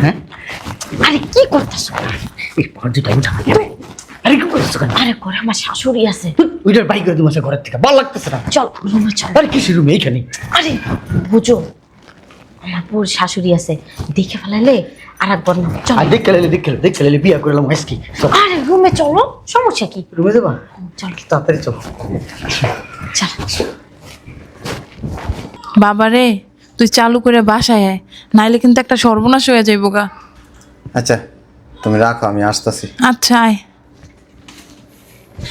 হ্যাঁ আরে কি করতেছো? এই পর্যটন আরে কি করতেছো? আরে করে আমার শাশুড়ি আছে। ওইটার বাইক করে তোমার ঘরের থেকে ভালো লাগতেছে না। চল রুমে চল। আরে কিসের রুমে এইখানে? আরে বুঝো আমার পুর শাশুড়ি আছে, দেখে ফেলাইলে আর একবার না। চল আর দেখে লেলে বিয়া করলাম আজকে। আরে রুমে চলো, সমস্যা কি? রুমে যাবা? চল তাড়াতাড়ি চলো। চল। বাবারে তুই চালু করে বাসায় আয়, নাইলে কিন্তু একটা সর্বনাশ হয়ে যাইব গা। আচ্ছা তুমি রাখো, আমি আসতেছি। আচ্ছা আয়।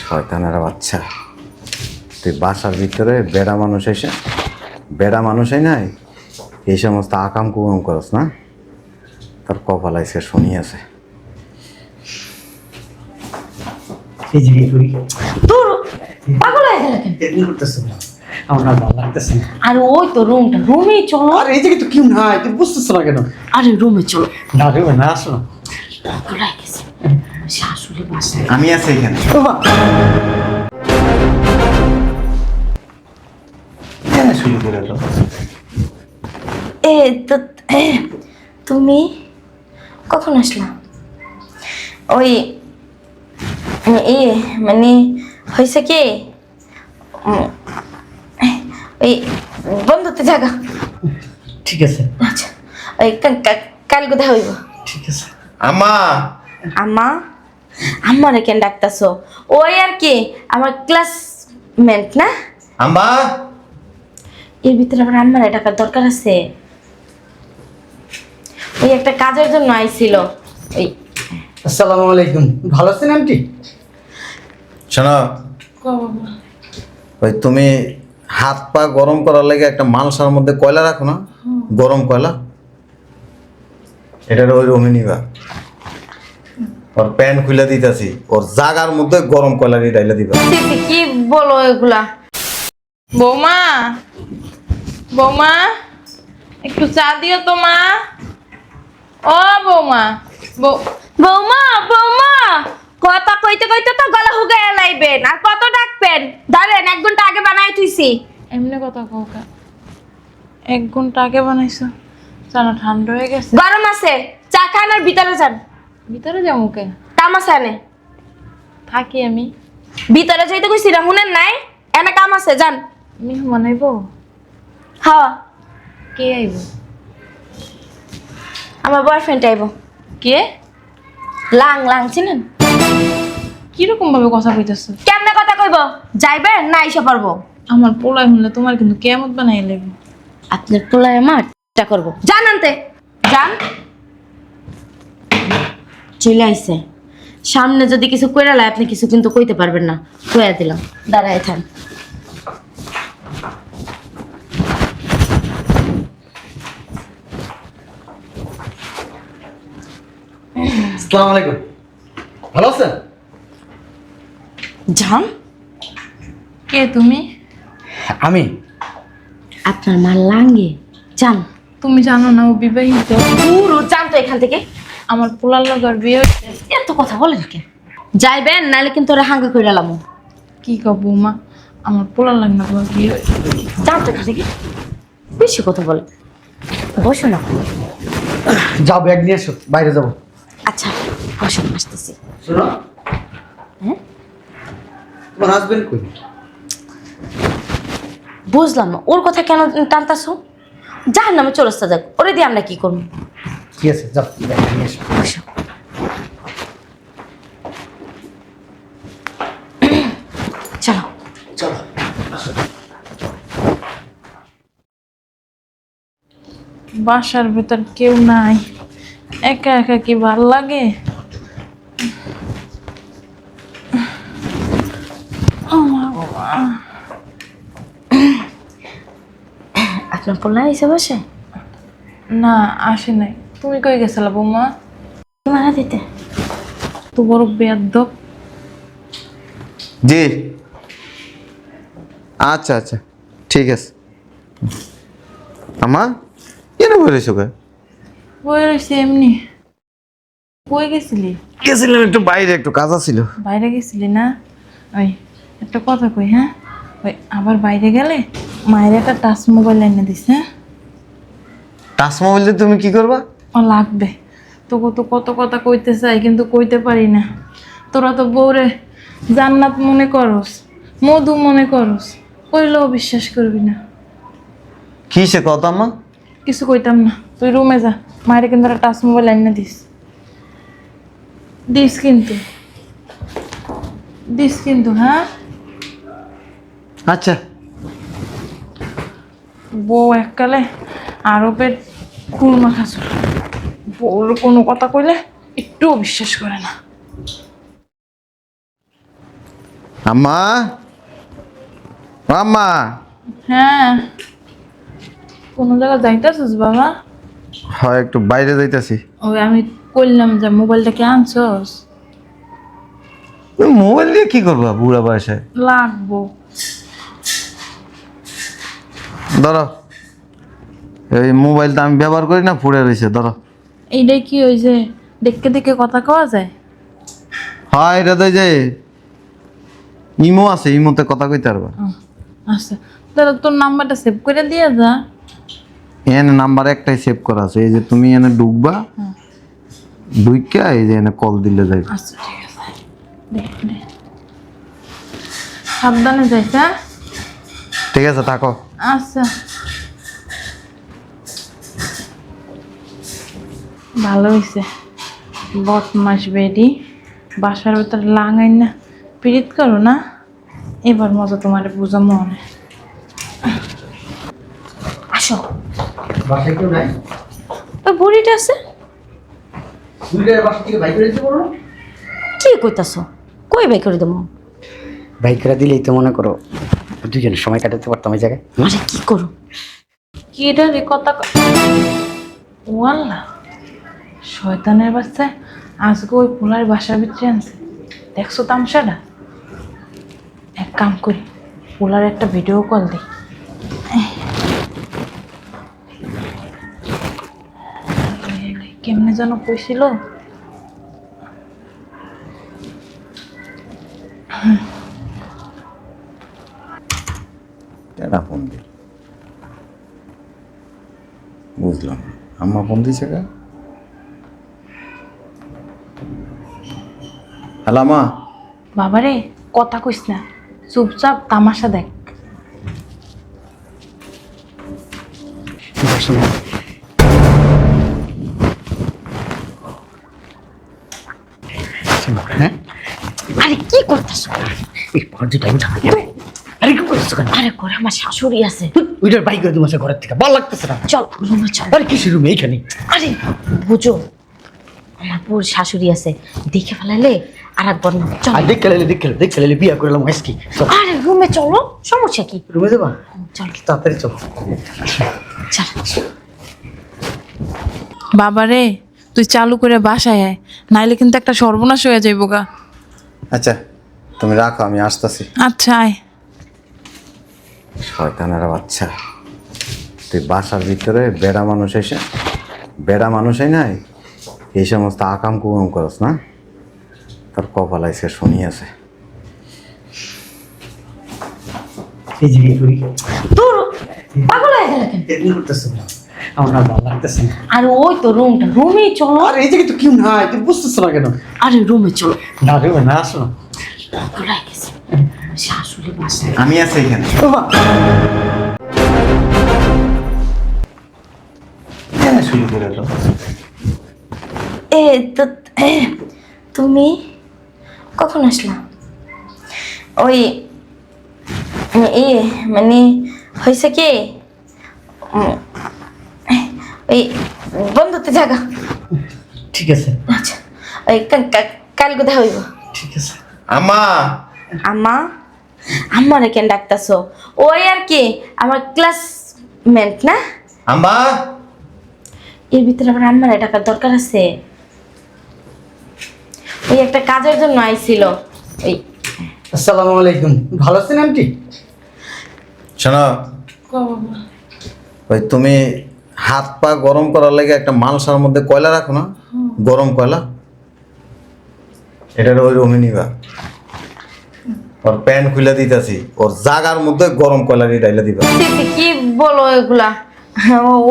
শয়তানের বাচ্চা, তুই বাসার ভিতরে বেড়া মানুষ এসে বেড়া মানুষই নাই এই সমস্ত আকাম কুকাম করস না, তোর কপাল আইসে শুনি আছে। এই যে করি তোর পাগল হয়ে গেল কেন? এমনি করতেছে না, আমার আর ভালো লাগতেছে না। আরে ওই তো রুমটা, রুমেই চলো। আর এই জায়গায় তো কেউ নাই, তুমি বুঝতেছো না কেন? আরে রুমে চলো। না রে না, আসো না। পাগল হয়ে গেছে শাশুড়ি বাসায়। আমি আছি এখানে। হ্যাঁ শুরু করে দাও। এ তো তুমি কখন আসলা? ওই মানে হয়েছে কি, ওই বন্ধুতে জায়গা। ঠিক আছে আচ্ছা ওই কাল কোথায় হইব? ঠিক আছে। আম্মা, আম্মা? আম্মারে কেন ডাকতাছো? ওই আর কি আমার ক্লাসমেট না। আম্মা এর ভিতরে আবার আম্মারে ডাকার দরকার আছে? ওই একটা কাজের জন্য আইছিল। ওই আসসালামু আলাইকুম, ভালো আছেন আন্টি? শোনো, ওই তুমি হাত পা গরম করার লাগে একটা মালসার মধ্যে কয়লা রাখো না, গরম কয়লা, এটার ওই রুমে নিবা। ওর প্যান্ট খুলে দিতেছি, ওর জাগার মধ্যে গরম কয়লা দিয়ে ডাইলা দিবা। কি বলো এগুলা? বৌমা, বৌমা একটু চা দিও তো মা। ও বৌমা, বৌমা বৌমা কথা কইতে কইতে তো গলা হুগাইয়া লাইবেন, আর কত ডাকবেন? ধরেন 1 ঘন্টা আগে বানাই থুইছি। এমনি কথা কওকা, 1 ঘন্টা আগে বানাইছো? চানা ঠান্ডা হয়ে গেছে। গরম আছে, চা খান আর ভিতরে যান। ভিতরে যাবো কে? কাম আছে এনে। থাকি আমি। ভিতরে যাইতে কইছি না, শুনেন নাই? এনে কাম আছে, যান। মেহমান আইব? হ্যাঁ কে আইব? আমার বয়ফ্রেন্ড আইব। কে? লাং লাং চিনেন? কিরকম ভাবে কথা কইতেছো? কেমনে কথা কইব? যাইবেন না এসে পারবো? আমার পোলাই হলে তোমার কিন্তু কেমন বানাই লাগবে। আপনার পোলায় আমার টা করবো। যান আনতে, যান। চলে আইছে, সামনে যদি কিছু কইরা লাই আপনি কিছু কিন্তু কইতে পারবেন না, কইয়া দিলাম। দাঁড়ায় থান। আসসালামু আলাইকুম, ভালো আছেন? যান। কে তুমি? আমি আপনার মা লাঙ্গে। যান। তুমি জানো না ও বিবাহিত? পুরো যান তো এখান থেকে। আমার পোলার লগর বিয়ে হইছে। এত কথা বলেন কে? যাইবেন নাহলে কিন্তু ওরা হাঙ্গা কইরা লামু। কি কব বৌমা, আমার পোলার লাগনা তোমার বিয়ে হইছে। যান তো এখান থেকে, বেশি কথা বলে। বসো না। যাও, ব্যাগ নিয়ে এসো, বাইরে যাবো। আচ্ছা বসো, আসতেছি। শোনো, হ্যাঁ তোমার হাজবেন্ড কই? বুঝলাম না, ওর কথা কেন টানতাছো? যার নামে চলস্তা যাক, ওরে দিয়ে আমরা কি করবো? ঠিক আছে, যাও, ব্যাগ নিয়ে এসো। বসো। চলো চলো। বাসার ভেতর কেউ নাই, একা একা কি ভাল লাগে? আপনার পোলা এসে বসে? না আসে নাই। তুমি কই গেছিলা বৌমা? মারা দিতে। তো বড় বেয়াদব। জি আচ্ছা আচ্ছা ঠিক আছে। আমা কেন বলেছো কে? বই রয়েছে এমনি। কই গেছিলি? গেছিলাম একটু বাইরে, একটু কাজ ছিল। বাইরে গেছিলি না? ওই একটা কথা কই, হ্যাঁ, ওই আবার বাইরে গেলে মায়ের একটা টাচ মোবাইল এনে দিস, হ্যাঁ? টাচ মোবাইল দিয়ে তুমি কি করবা? ও লাগবে। তোকে তো কত কথা কইতে চাই কিন্তু কইতে পারি না। তোরা তো বউরে জান্নাত মনে করস, মধু মনে করস, কইলেও বিশ্বাস করবি না। কি সে কথা মা? কিছু কইতাম না, তুই রুমে যা, মায়ের কিন্তু একটা টাচ মোবাইল এনে দিস। দিস কিন্তু, দিস কিন্তু, হ্যাঁ? আচ্ছা বউ এককালে আরো পেট কুলমা খাসুর, বউর কোনো কথা কইলে একটুও বিশ্বাস করে না। আম্মা, আম্মা। হ্যাঁ, কোনো জায়গায় যাইতেছিস বাবা? হয় একটু বাইরে যাইতাছি। ওই আমি কইলাম যে মোবাইলটা কে আনছস? মোবাইল দিয়ে কি করবা বুড়া বয়সে? লাগবো। ধরো, এই মোবাইলটা আমি ব্যবহার করি না, পড়ে রয়েছে, ধরো। এইটাই কি ওই যে দেখে দেখে কথা কওয়া যায়? হয় এটা তো যে ইমো আছে, ইমোতে কথা কইতে পারবা। আচ্ছা, তাহলে তোর নাম্বারটা সেভ করে দিয়ে যা। এনে নাম্বার একটাই সেভ করা আছে, এই যে তুমি এনে ঢুকবা, ঢুইকা এই যে এনে কল দিলে যাই। আচ্ছা ঠিক আছে, দে দে, সাবধানে যাইস, হ্যাঁ? ঠিক আছে, থাকো। আচ্ছা, ভালো হয়েছে। বদমাস বেডি বাসার ভিতর লাগাই না পীড়িত করো না, এবার মজা তোমার বুঝা মনে। আসো। বাসায় কেউ নাই? ওই বুড়িটা আছে। দুইটার বাসা থেকে বাইক করে দিতে পারো না? কি কইতাছো? কই বাই করে দেবো? বাইক করে দিলেই তো মনে করো দুজনে সময় কাটাতে পারতাম এই জায়গায়। মানে কি করো? কি এটা রে কথা ওয়াল্লা, শয়তানের বাচ্চা আজকে ওই পোলার বাসার ভিতরে আনছে। দেখছো তামসাটা? এক কাম করি, পোলার একটা ভিডিও কল দিই। কেমনে যেন কইছিল, কেডা ফোন দিল? বুঝলাম না। আম্মা ফোন দিছে কা? হ্যালো মা। বাবারে কথা কইস না, চুপচাপ তামাশা দেখ। হ্যাঁ আরে কি করতেছো? এই পর্যটা উঠা গেলে আরে কি করছো কেন? আরে করে আমার শাশুড়ি আছে। ওইটার বাইক করে তোমার ঘরের থেকে ভালো লাগতেছে না। চল রুমে চল। আরে কিসের রুমে এইখানে? আরে বুঝো, আমার বউর শাশুড়ি আছে, দেখে ফেলাইলে আর একবার না। চল। আর দেখতে লেলে বিয়া করলাম আজকে। আরে রুমে চলো, সমস্যা কি? রুমে যাবা? চল তাড়াতাড়ি চলো। চল। বাবারে তুই চালু করে বাসায় আয়, নাইলে কিন্তু একটা সর্বনাশ হয়ে যাইব গা। আচ্ছা তুমি রাখো, আমি আসতেছি। আচ্ছা আয়। শয়তানের বাচ্চা, তুই বাসার ভিতরে বেড়া মানুষ এসে, বেড়া মানুষই নাই এই সমস্ত আকাম কুকাম করস না, তোর কপাল আইসে শুনি আছে। এই যে করি দূর পাগল হয়ে গেল কেন? এরকম করতেছো না, আমার না ভালো লাগতেছে না। আরে ওই তো রুমটা, রুমেই চলো। আর এই জায়গায় তো কেউ নাই, তুমি বুঝতেছো না কেন? আরে রুমে চলো। না রে না, আসো না। পাগল হয়ে গেছে, শাশুড়ি বাসায়। আমি আছি এখানে। শুরু করে দাও। এ তো তুমি কখন আসলা? ওই এ মানে হয়েছে কি, ওই বন্ধুত্ব জায়গা। ঠিক আছে, আচ্ছা ওই কাল কোথায় হইব? ঠিক আছে। আম্মা। আম্মা? আম্মারে কেন ডাকতাছো? ওই আর কি আমার ক্লাসমেট না। আম্মা। এর ভিতরে আবার আম্মারে ডাকার দরকার আছে? ওই একটা কাজের জন্য আইছিল। ওই আসসালামু আলাইকুম, ভালো আছেন আন্টি? শোনো, ওই তুমি হাত পা গরম করার লাগে একটা মালসার মধ্যে কয়লা রাখো না, গরম কয়লা, এটার ওই রুমে নিবা। ওর প্যান্ট খুলে দিতেছি, ওর জাগার মধ্যে গরম কয়লারি ডাইলা দিবা। কি বলো এগুলা?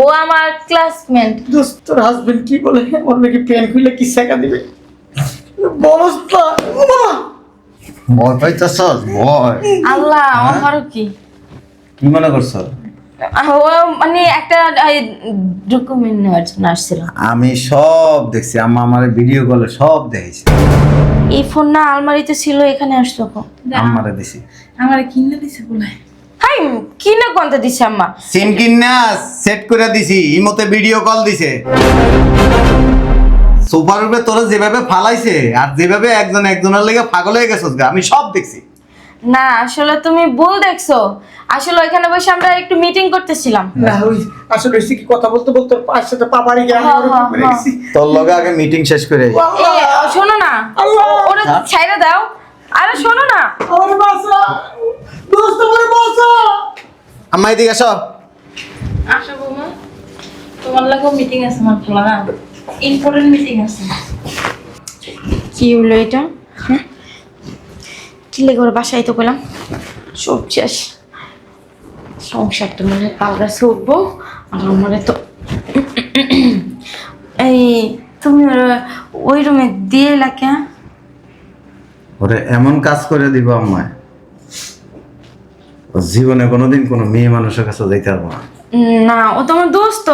ও আমার ক্লাসমেট। দোস্ত তোর হাজবেন্ড কি বলে ওর নাকি প্যান্ট খুলে কি শেখা দিবে বলস তো ভয় পাইতেছস? ভয় আল্লাহ, আমারও কি কি মনে করছ? ও মানে একটা ডকুমেন্ট নেওয়ার জন্য আসছিল। আমি সব দেখছি, আম্মা আমার ভিডিও কলে সব দেখেছি। এই ফোন না আলমারিতে ছিল, এখানে আসলো কখন? আম্মারে দিছি। আমার কিনে দিছে বলে। হাই কি না কোনটা দিছে আম্মা? সিম কিনা সেট করে দিছি, ইমোতে ভিডিও কল দিছে। সুপার রূপে তোরা যেভাবে ফালাইছে আর যেভাবে একজন একজনের লেগে পাগল হয়ে গেছস গা, আমি সব দেখছি। না আসলে তুমি ভুল দেখছো, আসলে ওইখানে বসে আমরা একটু মিটিং করতেছিলাম। না ওই আসলে হইছে কি কথা বলতে বলতে পাঁচ সাথে পাপারি গিয়ে আমি ওর উপরে গেছি তোর লগে আগে মিটিং শেষ করে আই। শোনো না, ওরা ছাইরা দাও। আরে শোনো না, আমার বাসা দোস্ত আমার বাসা আম্মা এদিকে আসো। আসো বৌমা, তোমার লাগেও মিটিং আছে আমার পোলা না, ইম্পর্টেন্ট মিটিং আছে। কি হলো এটা? হ্যাঁ কি লেগে ওর বাসায় তো পেলাম সব শেষ, সংসারটা মনে হয় পাউডার উঠবো। আর আমার তো এই তুমি ওই রুমে দিয়ে এলাকা ওরে এমন কাজ করে দিব আম্মায়, ও জীবনে কোনোদিন কোনো মেয়ে মানুষের কাছে যাইতে পারবো না। না, ও তো আমার দোস্ত,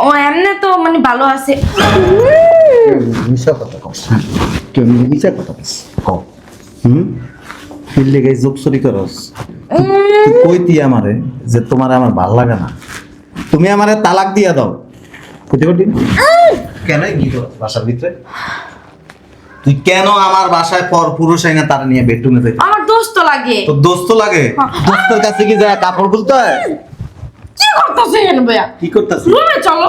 ও এমনি তো মানে ভালো আছে। মিশা কথা কস, কেউ মিশা কথা কস কও। ফিল লেগে যোগ চুরি করস। তুই কইতি আমারে যে তোমার আমার ভাল লাগে না, তুমি আমারে তালাক দিয়া দাও। কইতে পারবি কেন গিয়ে বাসার ভিতরে? তুই কেন আমার বাসায় পর পুরুষ আইনা তার নিয়ে বেডরুমে যাই? আমার দোস্ত লাগে। তোর দোস্ত লাগে? দোস্তের কাছে কি যায় কাপড় খুলতে হয়? কি করতেছে এখানে ভাইয়া? কি করতেছিস? রুমে চলো।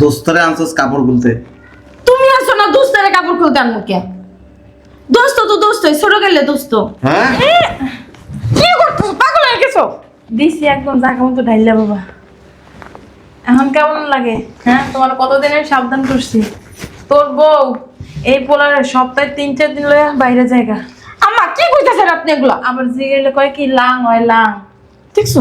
দোস্তরে আনছস কাপড় খুলতে? তুমি আসো না দোস্তের কাপড় খুলতে আনবো কে? দোস্ত তো দোস্ত, ছোট গেলে দোস্ত। হ্যাঁ কি করতেছো? পাগল হয়ে গেছো? দিছি একদম জায়গা মতো ঢাইলা বাবা। এখন কেমন লাগে? হ্যাঁ, তোমার কতদিনের সাবধান করছি। তোর বউ এই পোলারে সপ্তাহে 3-4 দিন লইয়া বাইরে জায়গা। আম্মা কি কইতাছেন আপনি এগুলা? আবার জিগেলে কয় কি লাং হয় লাং। দেখছো?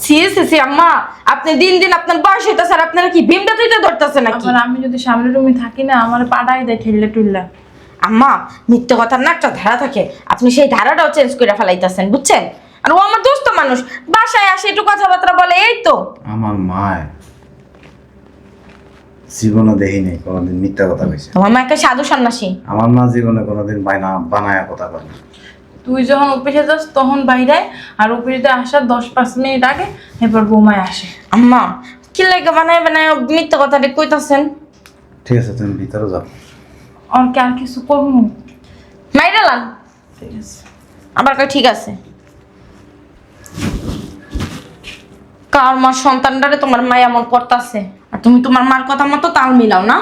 সি আম্মা, আপনি দিন দিন আপনার বয়স হইতাছে আর আপনারা কি ভীমটা তুইতে ধরতেছে নাকি? আবার আমি যদি সামনের রুমে থাকি না, আমার পাড়াই দেয় ঠেললে টুললা। আম্মা মিথ্যে কথার না একটা ধারা থাকে, আপনি সেই ধারাটাও চেঞ্জ করে ফেলাইতেছেন, বুঝছেন? আর ও আমার দোস্ত মানুষ, বাসায় আসে একটু কথাবার্তা বলে, এই তো। আমার মায় জীবনে দেখি নাই কোনোদিন মিথ্যা কথা কইছে। তোমার মা একটা সাধু সন্ন্যাসী। আমার মা জীবনে কোনোদিন বানায়া কথা বলে না। তুই যখন অফিসে যাস তখন বাইরে, আর অফিসে আসার 10-5 মিনিট আগে এরপর বৌমায় আসে। আম্মা কি লাগে বানায় বানায় মিথ্যে কথাটা কইতাছেন? ঠিক আছে তুমি ভিতরে যাও। আর কি আর কিছু করবো? মাইরালান ঠিক আছে। আবার কই ঠিক আছে। কার মার সন্তানটারে তোমার মা এমন করতাছে, আর তুমি তোমার মার কথা মতো তাল মিলাও না?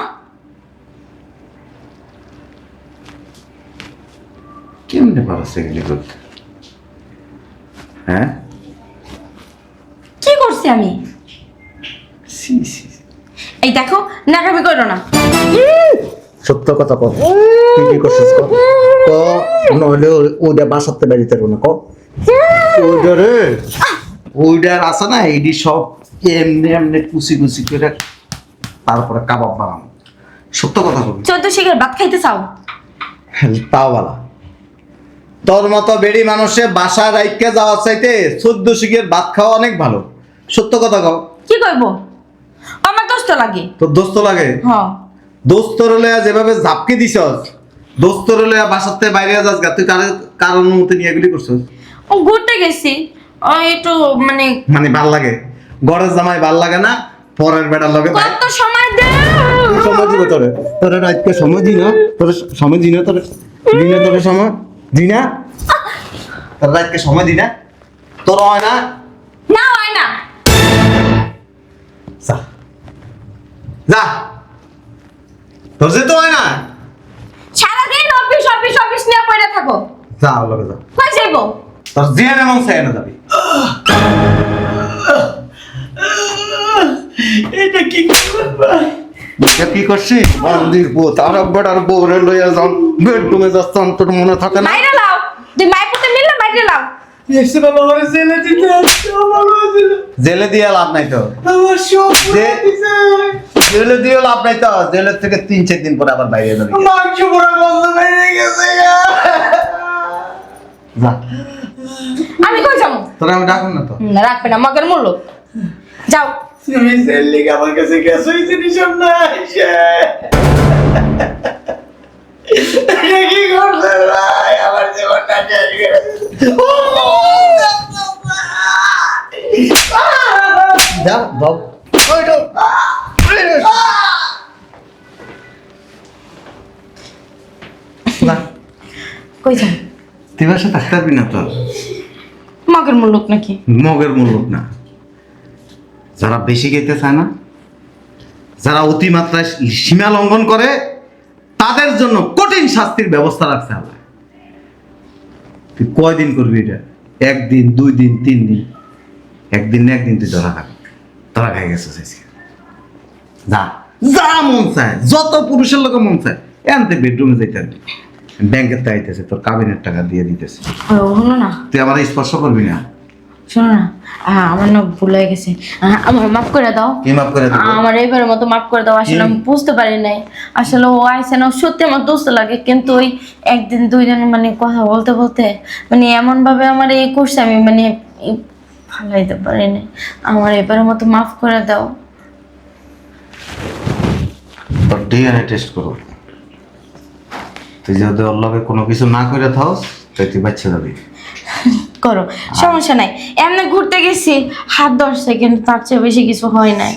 কেমনে পারছ এগুলি করতে? হ্যাঁ কি করছি আমি? সি সি এই দেখো, নাকামি করো না। সত্য কথা কর তুই কি করছিস কর ক নইলে ওইটা বাসাতে বাড়িতে না ক ওইটা রে, ওইটার আছে না এইটি সব এমনি এমনি কুচি কুচি করে তারপরে কাবাব বানানো। সত্য কথা বলবি 14 শিখের ভাত খাইতে চাও? তাও বালা, তোর মতো বেড়ি মানুষে বাসা রাইকে যাওয়ার চাইতে 14 শিখের ভাত খাওয়া অনেক ভালো। সত্য কথা কও। কি কইব? আমার দোস্ত লাগে। তোর দোস্ত লাগে? হ্যাঁ দোস্তর লয়া যেভাবে ঝাপকে দিছস, দোস্তর লয়া বাসাতে বাইরে যাস গা, তুই কার অনুমতি নিয়ে এগুলি করছস? ও ঘুরতে গেছি, ও একটু মানে মানে ভাল লাগে? ঘরের জামাই ভাল লাগে না, পরের বেটার লগে কত সময় দে। সময় দিব তোরে? তোরে রাতকে সময় দি না? তোরে সময় দি না? তোরে দি না? তোরে সময় দি না? তোর রাতকে সময় দি না? তোর হয় না? না হয় না। যা যা, তোর যেতে হয় না? সারাদিন অফিস অফিস অফিস নিয়ে পড়ে থাকো। যা ওর লগে যা, কই যাইবো? তোর জিয়ান এবং সাইনা যাবি। এটা কি করবা? এটা কি করছিস? বান্দির বউ, তার বেটার বউরে লইয়া যাও বেডরুমে যাচ্ছান, তোর মনে থাকে না? মাইরা লাও, তুই মাই পুতে বাইরে লাও। এসে ভালো করে জেলে দিতে ভালো ছিল। জেলে দিয়ে লাভ নাই তো, আমার সব পুড়ে যে- দিছে। জেলে দিয়ে লাভ নাই তো, জেলের থেকে 3-4 দিন পরে আবার বাইরে যাবে। মাংস পুরো বন্ধ হয়ে গেছে। যা, আমি কই যাবো? তোরা আমি ডাকুন না তো। না, রাখবে না, মগের মূল্য। যাও। তুমি জেলে আমার কাছে গ্যাস হয়েছে নিশান না এসে। এটা কি করছে ভাই? আমার জীবনটা শেষ করে দিছে। যা, যাও। ওই তো। না, কই যাবো? তুই বাসা থাকতে পারবি না তো। মগের মূল্য নাকি? মগের মূল্য না। যারা বেশি খেতে চায় না, যারা অতিমাত্রায় সীমা লঙ্ঘন করে, তাদের জন্য কঠিন শাস্তির ব্যবস্থা রাখছে আল্লাহ। তুই কয়দিন করবি এটা? 1 দিন, 2 দিন, 3 দিন। একদিন না একদিন তুই ধরা খাই গেছিস আজকে। যা, যা মন চায়, যত পুরুষের লোক মন চায় এনতে বেডরুমে যাইতে পারবি। ব্যাংকের টাইতেছে, তোর কাবিনের টাকা দিয়ে দিতেছে। হলো না, তুই আমার স্পর্শ করবি না। শোনো না, আমার না ভুল হয়ে গেছে, আমার মাফ করে দাও। কি মাফ করে দেবো? আমার এইবারের মতো মাফ করে দাও। আসলে আমি বুঝতে পারি নাই, আসলে ও আইসে না, সত্যি আমার দোস্ত লাগে, কিন্তু ওই 1 দিন 2 দিন মানে কথা বলতে বলতে মানে এমন ভাবে আমার এই করছে, আমি মানে ফালাইতে পারি নাই। আমার এবারের মতো মাফ করে দাও। তোর ডিএনএ টেস্ট করো। তুই যদি ওর লগে কোনো কিছু না করে থাকস তাই তুই বাচ্চা যাবি। করো, সমস্যা নাই। এমনি ঘুরতে গেছি, হাত ধরছে, কিন্তু তার চেয়ে বেশি কিছু হয় নাই।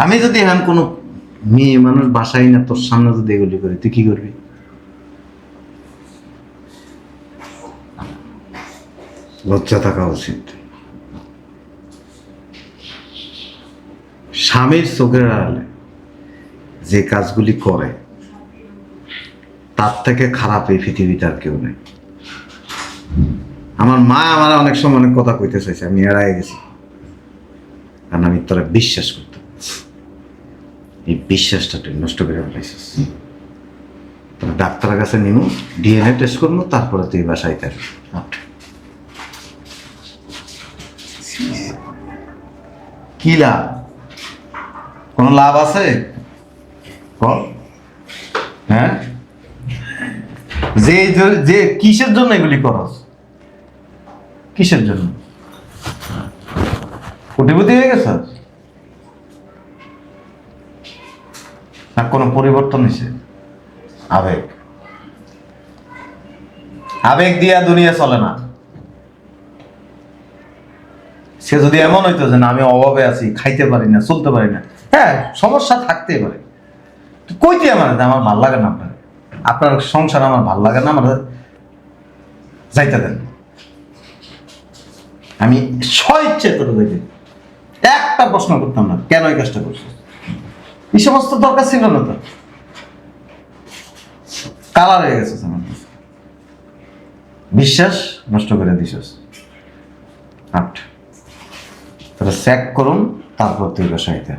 আমি যদি এখন কোনো মেয়ে মানুষ বাসাই না তোর সামনে যদি এগুলি করি, তুই কি করবি? লজ্জা থাকা উচিত। স্বামীর চোখের আড়ালে যে কাজগুলি করে তার থেকে খারাপ এই পৃথিবীতে আর কেউ নেই। আমার মা আমার অনেক সময় অনেক কথা কইতে চাইছে, আমি এড়াই গেছি, কারণ আমি তোরা বিশ্বাস করতাম। এই বিশ্বাসটা তুই নষ্ট করে ফেলাইছিস। ডাক্তারের কাছে নিমু, ডিএনএ টেস্ট করবো, তারপরে তুই বাসায় থাকবি। কি লাভ? কোনো লাভ আছে? বল। হ্যাঁ, যে যে কিসের জন্য এগুলি করস? কিসের জন্য? কোটিপতি হয়ে গেছ না কোনো পরিবর্তন হয়েছে? আবেগ, আবেগ দিয়া দুনিয়া চলে না। সে যদি এমন হইতো যে না আমি অভাবে আছি, খাইতে পারি না, চলতে পারি না, হ্যাঁ সমস্যা থাকতেই পারে, কইতে আমার আমার ভাল লাগে না, আপনার সংসার আমার ভাল লাগে না, আমার যাইতে দেন। আমি স্বইচ্ছে করে যাইতে, একটা প্রশ্ন করতাম না, কেন এই কাজটা করছিস? এই সমস্ত দরকার ছিল না তো। কালার হয়ে গেছে আমার কাছে, বিশ্বাস নষ্ট করে দিছিস। আট তারা চেক করুন, তারপর তুই বাসাইতে।